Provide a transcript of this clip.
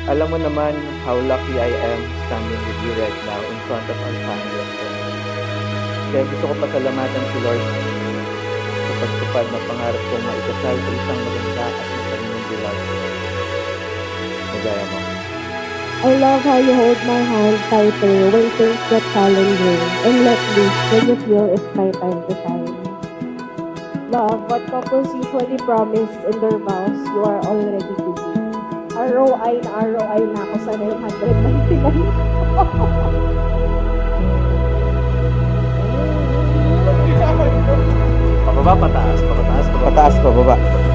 Alam mo naman how lucky I am standing with you right now in front of our family and friends. Kaya gusto ko pasalamatan si Lord sa pagtupad ng pangarap kong maikasal sa isang maganda at masalinong dilag. Nagaya mo. I love how you hold my hand tighter when things get challenging and let loose when you feel it's my time to shine. Love, what couples usually promise in their vows, you are already doing. ROI na ako sa 999. Pababa, pataas, pababa. Pataas pa, baba.